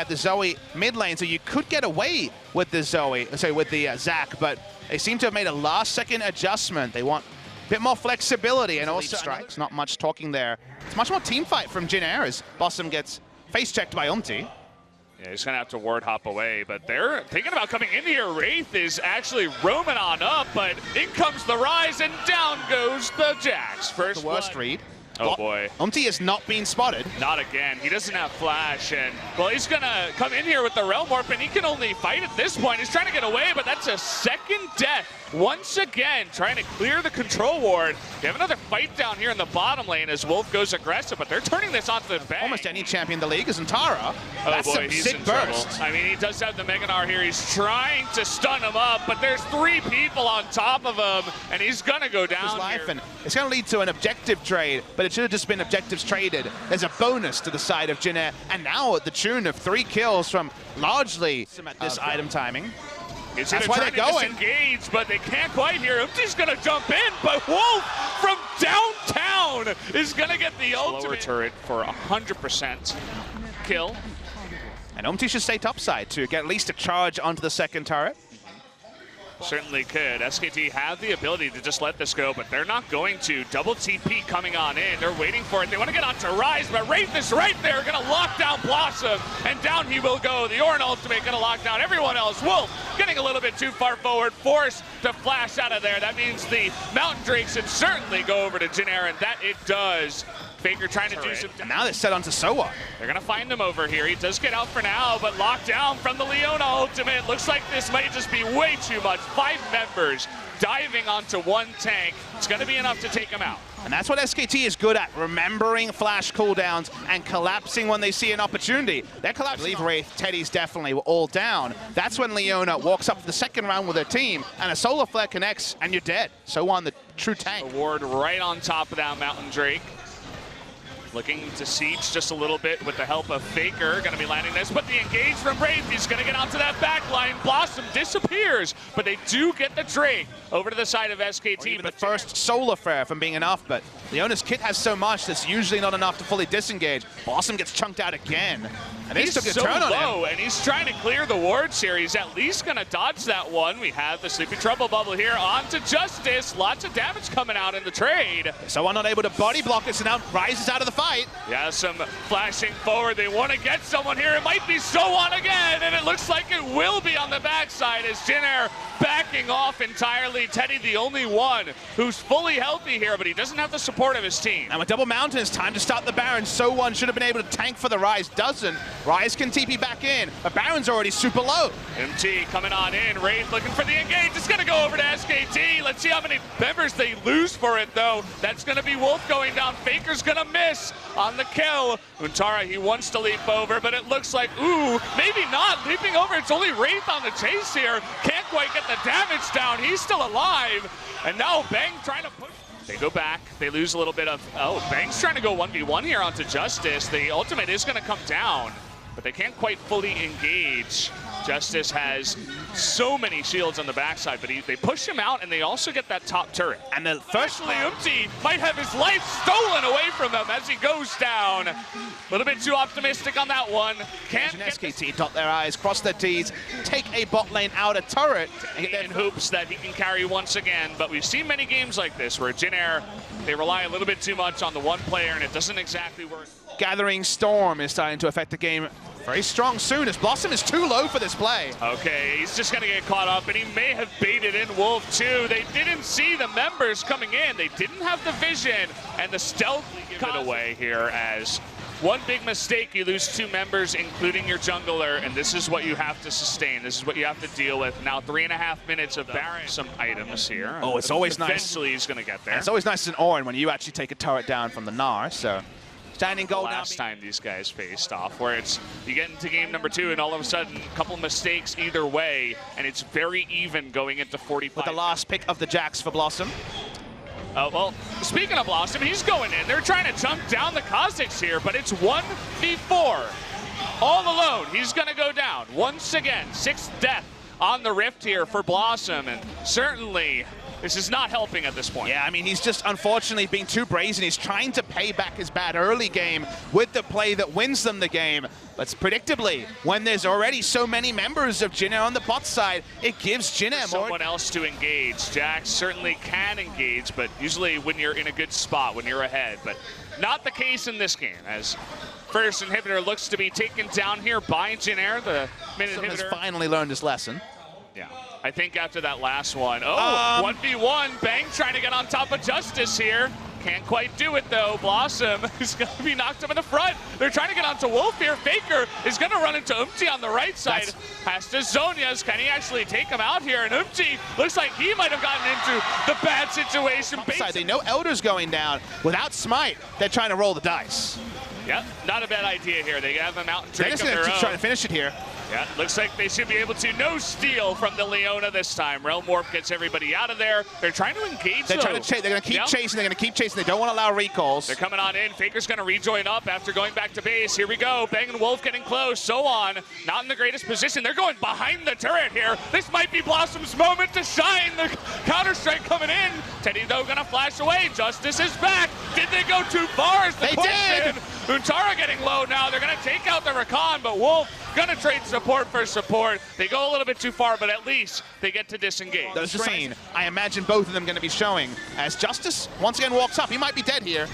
had the Zoe mid lane, so you could get away with the Zac, but they seem to have made a last-second adjustment. They want a bit more flexibility and also strikes. Not much talking there. It's much more team fight from Jin Air as Blossom gets face-checked by Umti. Yeah, he's going to have to ward hop away, but they're thinking about coming in here. Wraith is actually roaming on up, but in comes the Rise, and down goes the Jax. First the worst read. Oh boy. Umti is not being spotted. Not again. He doesn't have flash, and well, he's gonna come in here with the Realm Warp, and he can only fight at this point. He's trying to get away, but that's a second death. Once again, trying to clear the control ward. They have another fight down here in the bottom lane as Wolf goes aggressive, but they're turning this onto the bank. Almost any champion in the league is Antara. Oh That's boy, some he's sick in burst. trouble. I mean, he does have the Meganar here. He's trying to stun him up, but there's 3 people on top of him, and he's gonna go down His life, here. and it's gonna lead to an objective trade, but it should have just been objectives traded. There's a bonus to the side of Jin Air, and now at the tune of 3 kills from largely this item timing. That's why they're going. Disengage, but they can't quite here. Umti's gonna jump in, but Wolf from downtown is gonna get the ultimate turret for 100% kill. And Umti should stay topside to get at least a charge onto the second turret. Certainly could. SKT have the ability to just let this go, but they're not going to. Double TP coming on in. They're waiting for it. They want to get onto Rise, but Wraith is right there, going to lock down Blossom, and down he will go. The Ornn ultimate going to lock down everyone else. Wolf getting a little bit too far forward, forced to flash out of there. That means the Mountain Drake should certainly go over to Jin Air, and that it does. Faker trying to do some... And now they're set onto Soa. They're going to find him over here. He does get out for now, but locked down from the Leona ultimate. Looks like this might just be way too much. 5 members diving onto 1 tank. It's going to be enough to take him out. And that's what SKT is good at, remembering flash cooldowns and collapsing when they see an opportunity. They're collapsing. I believe Wraith, Teddy's definitely were all down. That's when Leona walks up for the second round with her team, and a Solar Flare connects, and you're dead. So on the true tank. A ward right on top of that Mountain Drake. Looking to siege just a little bit with the help of Faker. Going to be landing this, but the engage from Wraith. He's going to get onto that back line. Blossom disappears, but they do get the Drake over to the side of SKT. But the first Solar Flare from being enough, but Leona's kit has so much that's usually not enough to fully disengage. Blossom gets chunked out again. And he's took a so turn on low, him. And he's trying to clear the wards here. He's at least going to dodge that one. We have the Sleepy Trouble Bubble here onto Justice. Lots of damage coming out in the trade. Someone not able to body block this, and now rises out of the fight. Yeah, some flashing forward. They want to get someone here. It might be Soan again, and it looks like it will be on the backside as Jin Air backing off entirely. Teddy the only one who's fully healthy here, but he doesn't have the support of his team. And with double mountain, it's time to start the Baron. Soan should have been able to tank for the Rise, doesn't. Rise can TP back in, but Baron's already super low. MT coming on in. Wraith looking for the engage. It's going to go over to SKT. Let's see how many members they lose for it, though. That's going to be Wolf going down. Faker's going to miss on the kill. Untara, he wants to leap over, but it looks like, ooh, maybe not. Leaping over, it's only Wraith on the chase here. Can't quite get the damage down. He's still alive. And now Bang trying to push. They go back. They lose a little bit of, oh, Bang's trying to go 1v1 here onto Justice. The ultimate is going to come down, but they can't quite fully engage. Justice has so many shields on the backside, but they push him out, and they also get that top turret. And the first Umti might have his life stolen away from him as he goes down. A little bit too optimistic on that one. Can't get SKT dot their I's, cross their T's, take a bot lane out of turret. in hopes that he can carry once again. But we've seen many games like this where Jin Air, they rely a little bit too much on the one player, and it doesn't exactly work. Gathering Storm is starting to affect the game very strong soon, as Blossom is too low for this play. Okay, he's just going to get caught up, and he may have baited in Wolf too. They didn't see the members coming in. They didn't have the vision, and the stealth give it away here as one big mistake, you lose 2 members, including your jungler, and this is what you have to sustain. This is what you have to deal with. Now 3.5 minutes of Baron. Some items here. Oh, it's always nice. Eventually he's going to get there. And it's always nice as an Ornn when you actually take a turret down from the Gnar, so. Standing goal last time these guys faced off, where it's you get into game number 2 and all of a sudden a couple mistakes either way, and it's very even going into 45. With the last pick of the Jax for Blossom. Well, speaking of Blossom, he's going in. They're trying to chunk down the Kha'Zix here, but it's 1v4. All alone, he's going to go down. Once again, 6th death on the Rift here for Blossom, and certainly This is not helping at this point. Yeah, I mean, he's just unfortunately being too brazen. He's trying to pay back his bad early game with the play that wins them the game. But predictably, when there's already so many members of Jin Air on the bot side, it gives Jin Air more... someone else to engage. JAG certainly can engage, but usually when you're in a good spot, when you're ahead. But not the case in this game, as first inhibitor looks to be taken down here by Jin Air, the mid inhibitor. has finally learned his lesson. Yeah, I think after that last one. Oh, 1v1, Bang trying to get on top of Justice here. Can't quite do it though. Blossom is going to be knocked up in the front. They're trying to get onto Wolf here. Faker is going to run into Umti on the right side. Has to Zonia's. Can he actually take him out here? And Umti looks like he might have gotten into the bad situation. They know Elder's going down. Without Smite, they're trying to roll the dice. Yep, not a bad idea here. They have them out and Drake They're just going to try to finish it here. Yeah, looks like they should be able to. No steal from the Leona this time. Realm Warp gets everybody out of there. They're trying to engage, They're trying to chase. They're going to keep chasing. They're going to keep chasing. They don't want to allow recalls. They're coming on in. Faker's going to rejoin up after going back to base. Here we go. Bang and Wolf getting close. So on. Not in the greatest position. They're going behind the turret here. This might be Blossom's moment to shine. The Counter-Strike coming in. Teddy, though, going to flash away. Justice is back. Did they go too far? Is the question. Untara getting low now. They're going to take out the Rakan, but Wolf going to trade support for support. They go a little bit too far, but at least they get to disengage. That's the scene I imagine both of them going to be showing as Justice once again walks up. He might be dead here.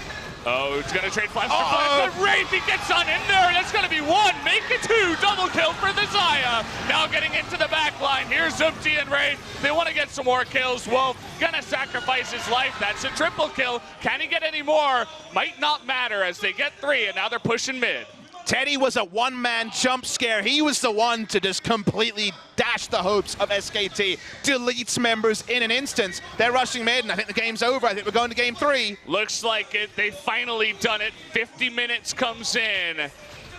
Oh, it's going to trade flash for flash, but Wraith, he gets on in there. That's going to be one. Make it two. Double kill for the Xayah. Now getting into the back line. Here's Umti and Wraith. They want to get some more kills. Wolf going to sacrifice his life. That's a triple kill. Can he get any more? Might not matter as they get three, and now they're pushing mid. Teddy was a one-man jump scare. He was the one to just completely dash the hopes of SKT. Deletes members in an instant. They're rushing mid, and I think the game's over. I think we're going to game 3. Looks like it. They've finally done it. 50 minutes comes in.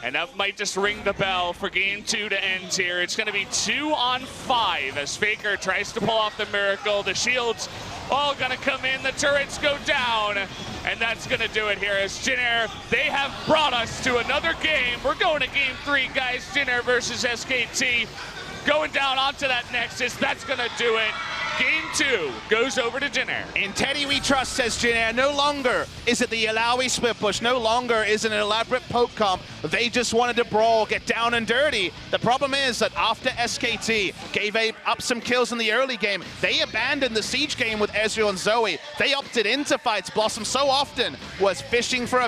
And that might just ring the bell for game 2 to end here. It's going to be 2 on 5 as Faker tries to pull off the miracle. The shields all going to come in. The turrets go down. And that's going to do it here as Jin Air, they have brought us to another game. We're going to game 3, guys. Jin Air versus SKT. Going down onto that Nexus. That's going to do it. Game 2 goes over to Jin Air. In Teddy we trust, says Jin Air. No longer is it the Alawi split push. No longer is it an elaborate poke comp. They just wanted to brawl, get down and dirty. The problem is that after SKT gave up some kills in the early game, they abandoned the siege game with Ezreal and Zoe. They opted into fights. Blossom so often was fishing for a